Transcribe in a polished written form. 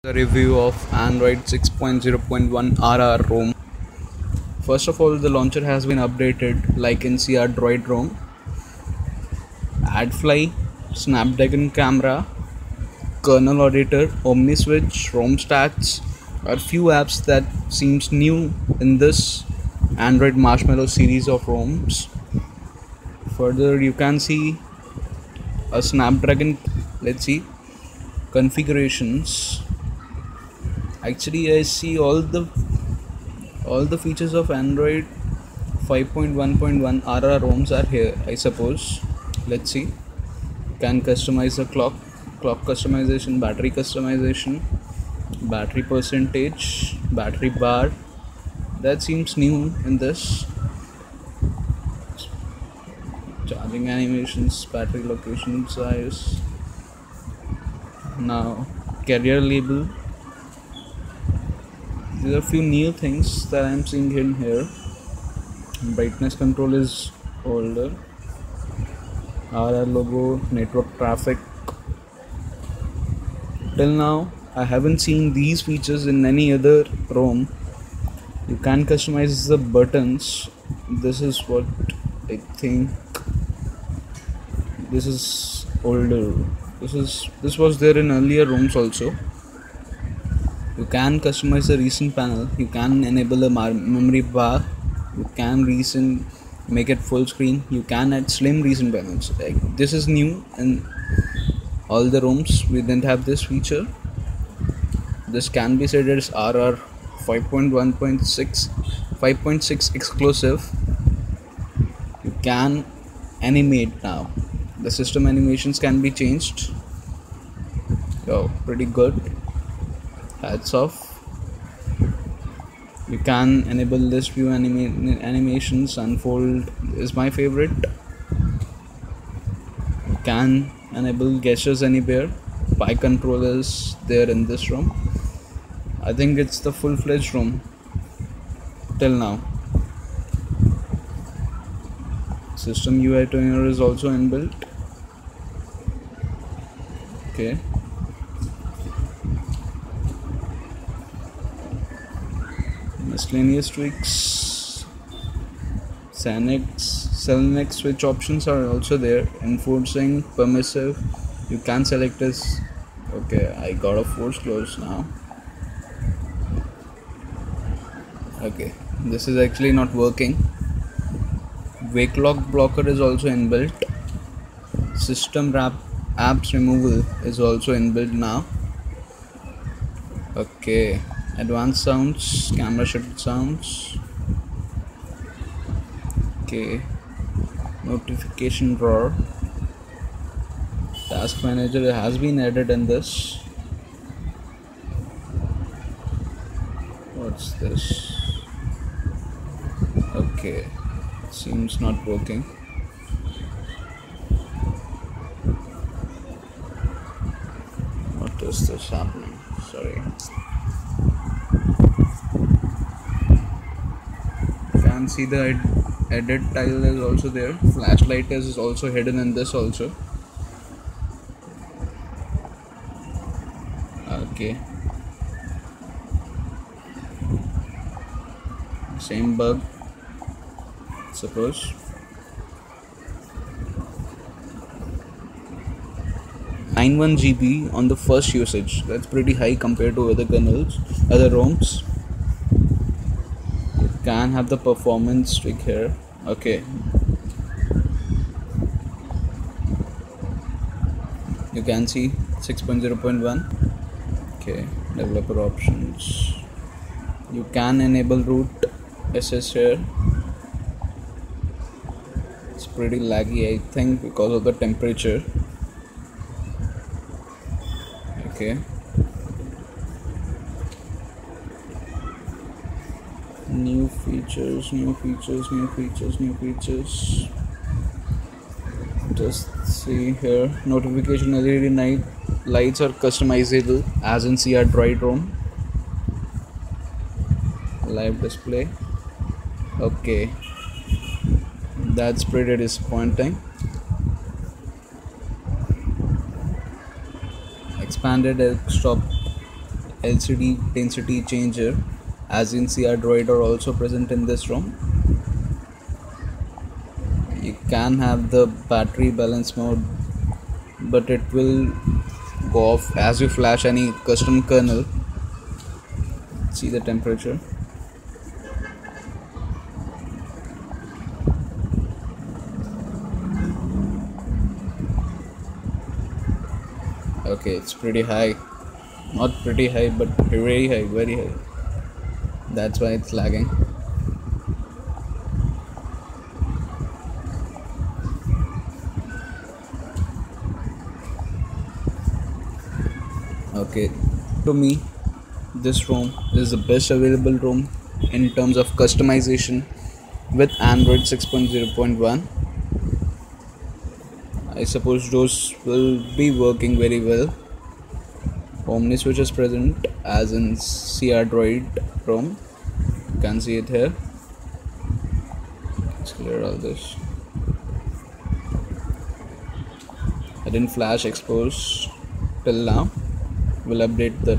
A review of Android 6.0.1 RR ROM. First of all, the launcher has been updated like NCR Droid ROM, AdFly, Snapdragon camera, kernel auditor, OmniSwitch, ROM stats are few apps that seems new in this Android Marshmallow series of ROMs. Further, you can see a Snapdragon. Let's see configurations. Actually, I see all the features of Android 5.1.1 RR ROMs are here, I suppose. Let's see. Can customize the clock customization, battery customization, battery percentage, battery bar. That seems new in this. Charging animations, battery location size. Now, carrier label. There are a few new things that I'm seeing in here. Brightness control is older. RR logo, network traffic. Till now, I haven't seen these features in any other ROM. You can customize the buttons. This is what I think. This is older. This was there in earlier ROMs also. You can customize the recent panel. You can enable a memory bar. You can make it full screen. You can add slim recent panels. This is new in all the ROMs. We didn't have this feature. This can be said as RR 5.6 exclusive. You can animate now. The system animations can be changed. Oh, pretty good. Hats off. You can enable this view animations. Unfold is my favorite. You can enable gestures anywhere. Pi controllers there in this ROM. I think it's the full-fledged ROM till now. System UI tuner is also inbuilt. Okay. Miscellaneous tweaks. Selnex switch options are also there. Enforcing permissive. You can select as. Okay, I got a force close now. Okay, this is actually not working. Wake lock blocker is also inbuilt. System apps removal is also inbuilt now. Okay, advanced sounds, camera shutter sounds. Okay, notification drawer. Task manager has been added in this. What's this? Okay, seems not working. What is this happening? Sorry. You can see the edit tile is also there. Flashlight is also hidden in this also. Okay. Same bug, suppose. 91 GB on the first usage. That's pretty high compared to other kernels, other ROMs. You can have the performance tweak here. Okay. You can see 6.0.1. Okay. Developer options. You can enable root SS here. It's pretty laggy, I think, because of the temperature. Okay. New features. Just see here. Notification LED lights are customizable as in CR Droid ROM. Live display. Okay. That's pretty disappointing. Expanded desktop LCD density changer, as in CR Droid, are also present in this ROM. You can have the battery balance mode, but it will go off as you flash any custom kernel. See the temperature. Okay, it's pretty high. Not pretty high, but very high, very high. That's why it's lagging. Okay, to me, this ROM is the best available ROM in terms of customization with Android 6.0.1. I suppose those will be working very well. OmniSwitch is present as in CR Droid ROM. You can see it here. Let's clear all this. I didn't flash expose till now. We'll update the